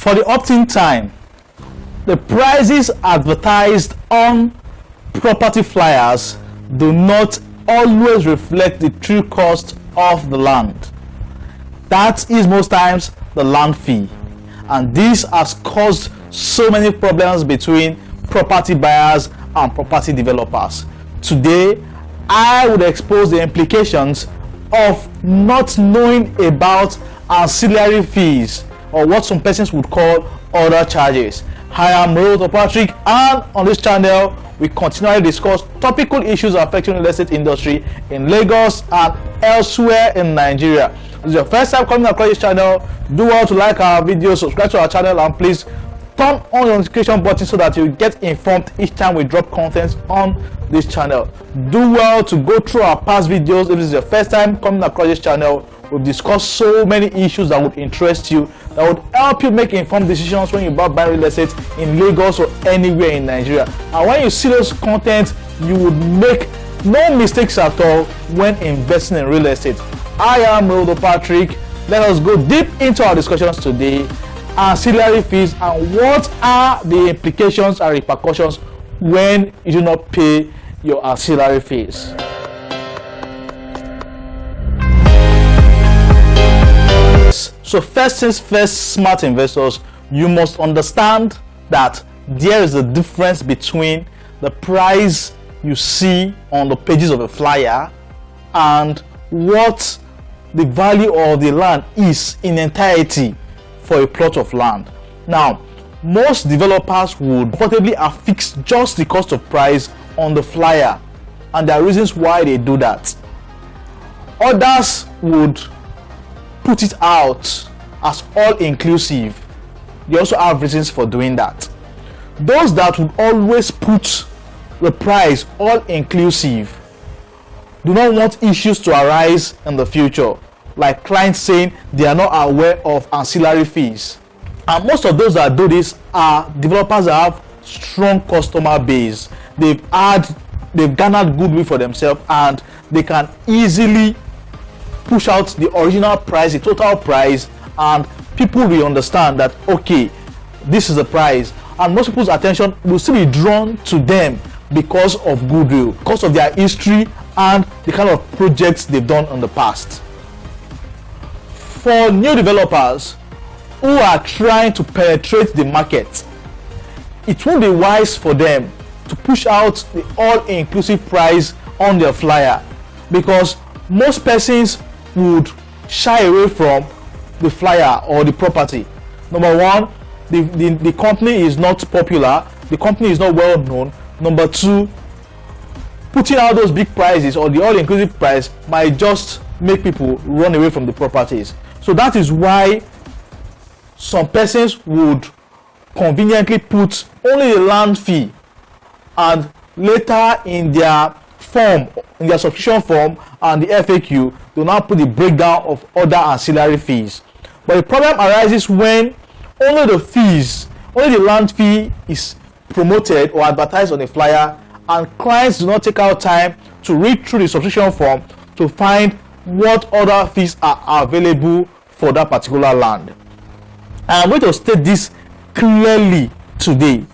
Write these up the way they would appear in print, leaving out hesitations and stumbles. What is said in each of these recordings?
For the opt-in time, the prices advertised on property flyers do not always reflect the true cost of the land. That is most times the land fee, and this has caused so many problems between property buyers and property developers. Today, I would expose the implications of not knowing about ancillary fees, or what some persons would call other charges. I am Patrick, and on this channel we continually discuss topical issues affecting the real estate industry in Lagos and elsewhere in Nigeria. If this is your first time coming across this channel, do well to like our video, subscribe to our channel, and please turn on the notification button so that you get informed each time we drop content on this channel. Do well to go through our past videos. If this is your first time coming across this channel, we've discussed so many issues that would interest you, that would help you make informed decisions when you buy real estate in Lagos or anywhere in Nigeria. And when you see those content, you would make no mistakes at all when investing in real estate. I am Patrick. Let us go deep into our discussions today. Ancillary fees, and what are the implications and repercussions when you do not pay your ancillary fees. So first things first, smart investors, you must understand that there is a difference between the price you see on the pages of a flyer and what the value of the land is in entirety for a plot of land. Now, most developers would comfortably affix just the cost of price on the flyer, and there are reasons why they do that. Others would put it out as all-inclusive. They also have reasons for doing that. Those that would always put the price all-inclusive do not want issues to arise in the future, like clients saying they are not aware of ancillary fees. And most of those that do this are developers that have strong customer base. They've garnered goodwill for themselves, and they can easily push out the original price, the total price, and people will understand that okay, this is the price, and most people's attention will still be drawn to them because of goodwill, because of their history and the kind of projects they've done in the past. For new developers who are trying to penetrate the market, it won't be wise for them to push out the all-inclusive price on their flyer, because most persons would shy away from the flyer or the property. Number one, the company is not popular, the company is not well known. Number two, putting out those big prices or the all-inclusive price might just make people run away from the properties. So that is why some persons would conveniently put only the land fee, and later in their form, in their subscription form and the FAQ, do not put the breakdown of other ancillary fees. But the problem arises when only the fees, only the land fee is promoted or advertised on a flyer, and clients do not take out time to read through the subscription form to find what other fees are available for that particular land. I'm going to state this clearly today,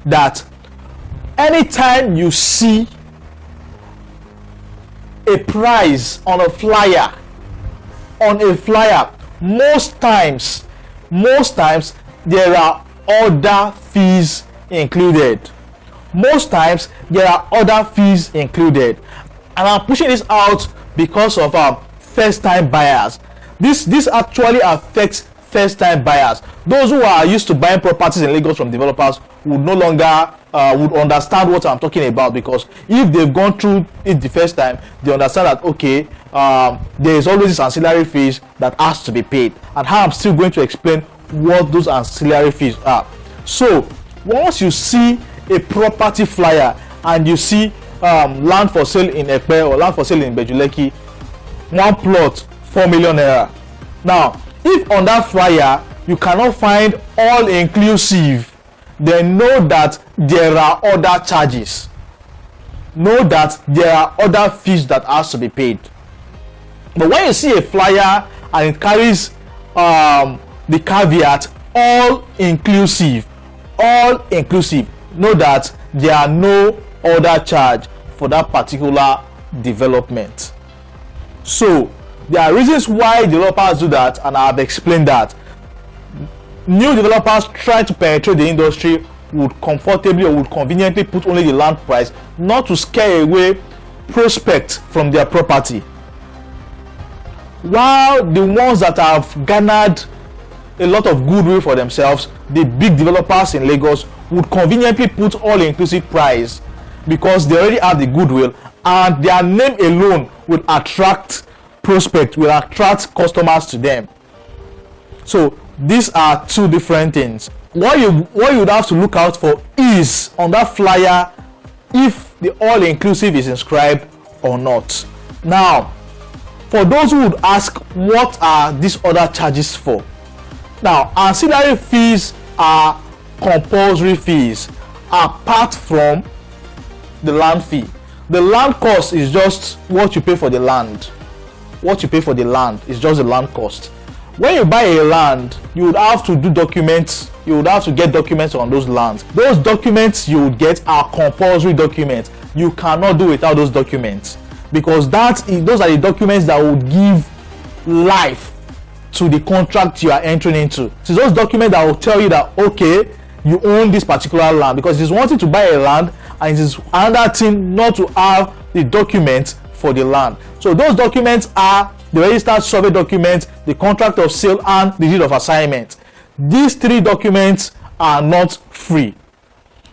that anytime you see a price on a flyer, most times there are other fees included. Most times there are other fees included, and I'm pushing this out because of first-time buyers. This actually affects first-time buyers. Those who are used to buying properties in Lagos from developers would no longer would understand what I'm talking about, because if they've gone through it the first time, they understand that okay, there is always this ancillary fees that has to be paid, and how I'm still going to explain what those ancillary fees are. So once you see a property flyer and you see land for sale in Ekpe or land for sale in Ibeju-Lekki, one plot 4 million naira. Now, if on that flyer you cannot find all inclusive, then know that there are other charges. Know that there are other fees that has to be paid. But when you see a flyer and it carries the caveat all inclusive. All inclusive. Know that there are no other charge for that particular development. So there are reasons why developers do that, and I have explained that. New developers try to penetrate the industry would comfortably or would conveniently put only the land price, not to scare away prospects from their property, while the ones that have garnered a lot of goodwill for themselves, the big developers in Lagos, would conveniently put all inclusive price because they already have the goodwill, and their name alone will attract prospects, will attract customers to them. So these are two different things. What you would have to look out for is on that flyer if the all inclusive is inscribed or not. Now, for those who would ask, what are these other charges for? Now, ancillary fees are compulsory fees apart from the land fee. The land cost is just what you pay for the land. What you pay for the land is just the land cost. When you buy a land, you would have to do documents. You would have to get documents on those lands. Those documents you would get are compulsory documents. You cannot do without those documents, because those are the documents that will give life to the contract you are entering into. So those documents that will tell you that, okay, you own this particular land, because it is one thing to buy a land and it is another thing not to have the documents for the land. So those documents are the registered survey document, the contract of sale, and the deed of assignment. These three documents are not free.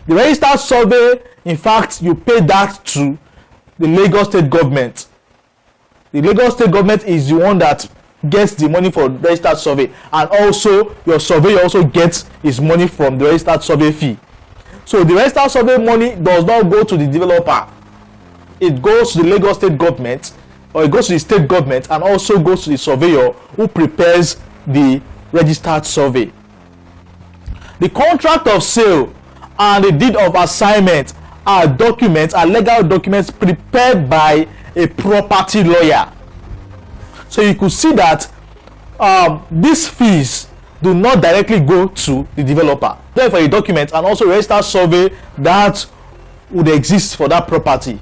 The registered survey, in fact, you pay that to the Lagos state government. The Lagos state government is the one that gets the money for registered survey, and also your surveyor also gets his money from the registered survey fee. So the registered survey money does not go to the developer. It goes to the Lagos state government, or it goes to the state government, and also goes to the surveyor who prepares the registered survey. The contract of sale and the deed of assignment are legal documents prepared by a property lawyer. So you could see that these fees do not directly go to the developer. Therefore, a document and also registered survey that would exist for that property.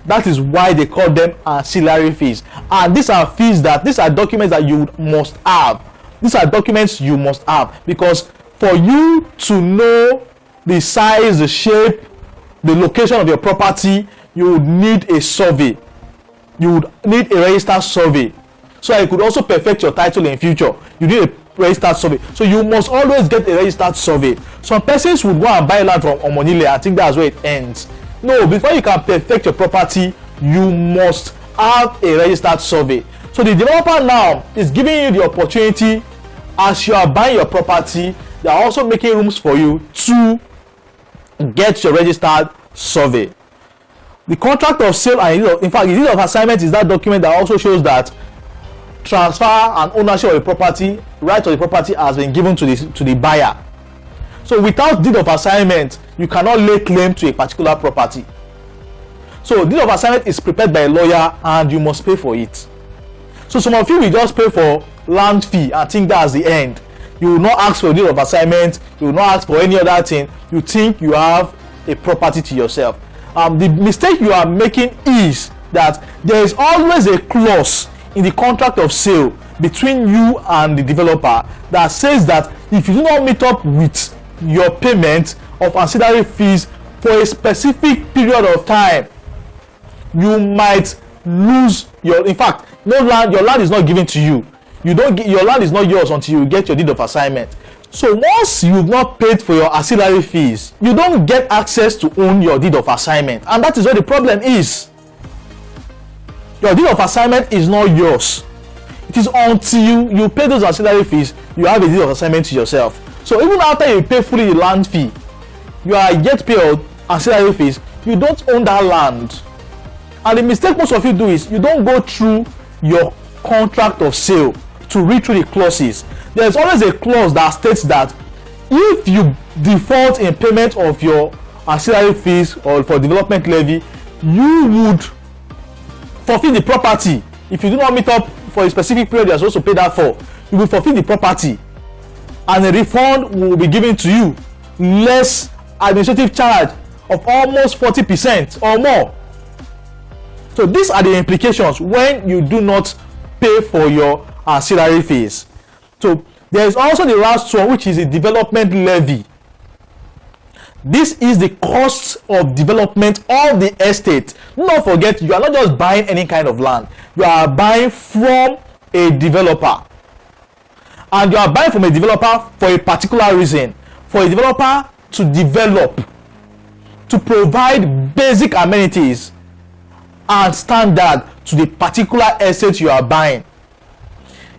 That is why they call them ancillary fees. And these are documents that you must have. These are documents you must have, because for you to know the size, the shape, the location of your property, you would need a survey. You would need a registered survey. So you could also perfect your title in future. You need a registered survey. So you must always get a registered survey. Some persons would go and buy land from Omonile and think that's where it ends. No, before you can perfect your property, you must have a registered survey. So the developer now is giving you the opportunity, as you are buying your property, they are also making rooms for you to get your registered survey. The contract of sale, and in fact, the deed of assignment is that document that also shows that transfer and ownership of the property, right of the property, has been given to the buyer. So without deed of assignment, you cannot lay claim to a particular property. So deed of assignment is prepared by a lawyer, and you must pay for it. So some of you will just pay for land fee and think that's the end. You will not ask for a deed of assignment. You will not ask for any other thing. You think you have a property to yourself. The mistake you are making is that there is always a clause in the contract of sale between you and the developer that says that if you do not meet up with your payment of ancillary fees for a specific period of time, you might lose your, in fact, your land is not given to you. Your land is not yours until you get your deed of assignment. So once you've not paid for your ancillary fees, you don't get access to own your deed of assignment, and that is where the problem is. Your deed of assignment is not yours. It is until you pay those ancillary fees you have a deed of assignment to yourself. So even after you pay fully the land fee, you are yet to pay your ancillary fees, you don't own that land. And the mistake most of you do is you don't go through your contract of sale to read through the clauses. There's always a clause that states that if you default in payment of your ancillary fees or for development levy, you would forfeit the property. If you do not meet up for a specific period you're supposed to pay that for, you will forfeit the property. and a refund will be given to you, less administrative charge of almost 40% or more. So these are the implications when you do not pay for your ancillary fees. So there is also the last one, which is a development levy. This is the cost of development of the estate. Do not forget, you are not just buying any kind of land. You are buying from a developer. And you are buying from a developer for a particular reason. For a developer to develop, to provide basic amenities and standard to the particular estate you are buying.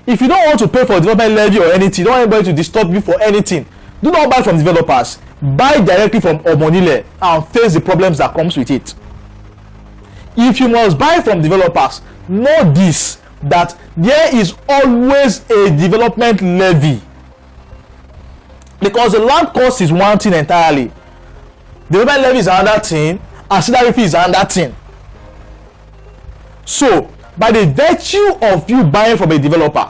If you don't want to pay for development levy or anything, you don't want anybody to disturb you for anything, do not buy from developers. Buy directly from Omonile and face the problems that comes with it. If you must buy from developers, know this, that there is always a development levy, because the land cost is one thing entirely, development levy is another thing, ancillary fee is another thing. So by the virtue of you buying from a developer,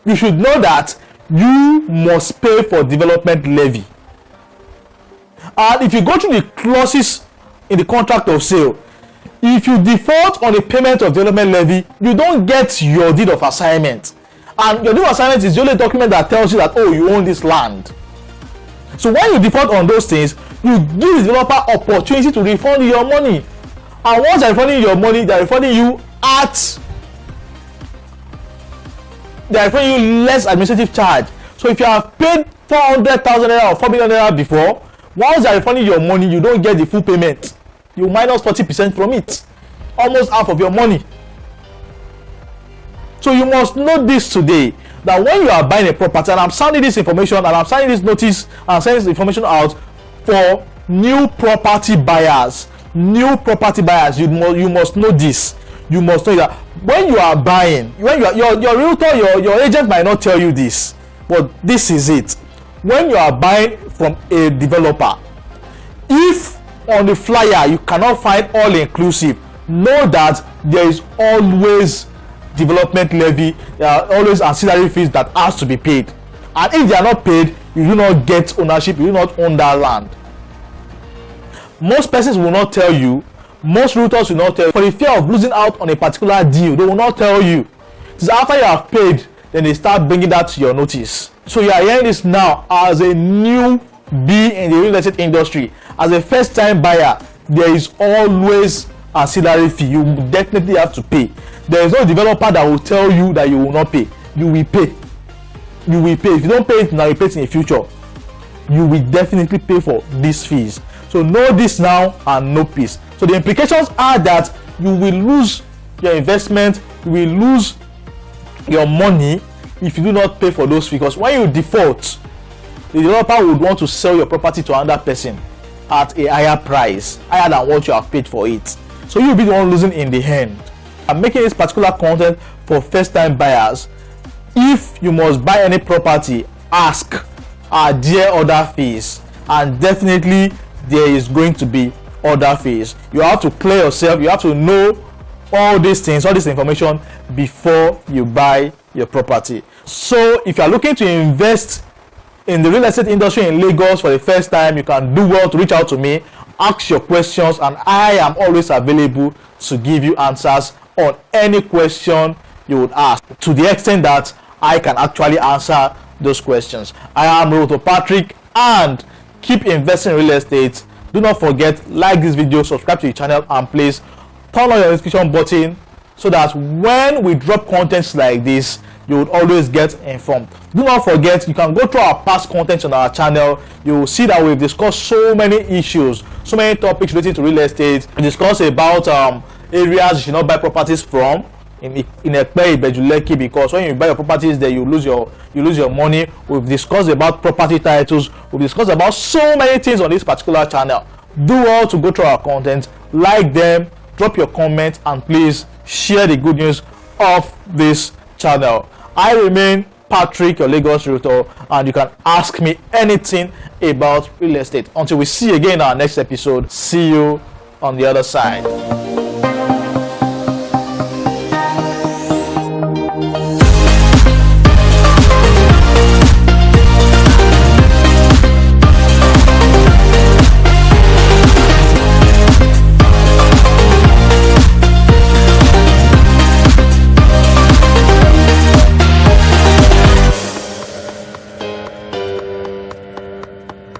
you should know that you must pay for development levy. And if you go through the clauses in the contract of sale, if you default on the payment of development levy, you don't get your deed of assignment. And your deed of assignment is the only document that tells you that, oh, you own this land. So when you default on those things, you give the developer opportunity to refund your money. And once they're refunding your money, they're refunding you less administrative charge. So if you have paid 400,000 naira or 4 million naira before, once they're refunding your money, you don't get the full payment. You minus 40% from it, almost half of your money. So you must know this today, that when you are buying a property, and I'm sounding this information and I'm signing this notice and sending this information out for new property buyers, you must know this. You must know that when you are buying, when you are, your realtor, your agent might not tell you this, but this is it. When you are buying from a developer, if on the flyer you cannot find all inclusive, know that there is always development levy, there are always ancillary fees that has to be paid, and if they are not paid, you do not get ownership, you do not own that land. Most persons will not tell you, most realtors will not tell you, for the fear of losing out on a particular deal. They will not tell you. It's after you have paid, then they start bringing that to your notice. So you are hearing this now as a newbie in the real estate industry. As a first time buyer, there is always ancillary fee. You definitely have to pay. There is no developer that will tell you that you will not pay. You will pay. You will pay. If you don't pay it now, you pay it in the future. You will definitely pay for these fees. So know this now and know peace. So the implications are that you will lose your investment, you will lose your money if you do not pay for those fees. Because when you default, the developer would want to sell your property to another person at a higher price, higher than what you have paid for it. So you'll be the one losing in the end. I'm making this particular content for first-time buyers. If you must buy any property, ask, are there other fees? And definitely there is going to be other fees. You have to clear yourself. You have to know all these things, all this information before you buy your property. So if you are looking to invest in the real estate industry in Lagos for the first time, you can do well to reach out to me, ask your questions, and I am always available to give you answers on any question you would ask, to the extent that I can actually answer those questions. I am Roto Patrick, and keep investing in real estate. Do not forget, like this video, subscribe to the channel, and please turn on your notification button so that when we drop contents like this, you would always get informed. Do not forget, you can go through our past contents on our channel. You will see that we've discussed so many issues, so many topics related to real estate. We discussed about areas you should not buy properties from in Ibeju-Lekki, because when you buy your properties there, you lose your money. We've discussed about property titles. We've discussed about so many things on this particular channel. Do well to go through our content, like them, drop your comment, and please share the good news of this channel. I remain Patrick, your Lagos Realtor, and you can ask me anything about real estate. Until we see you again in our next episode, see you on the other side.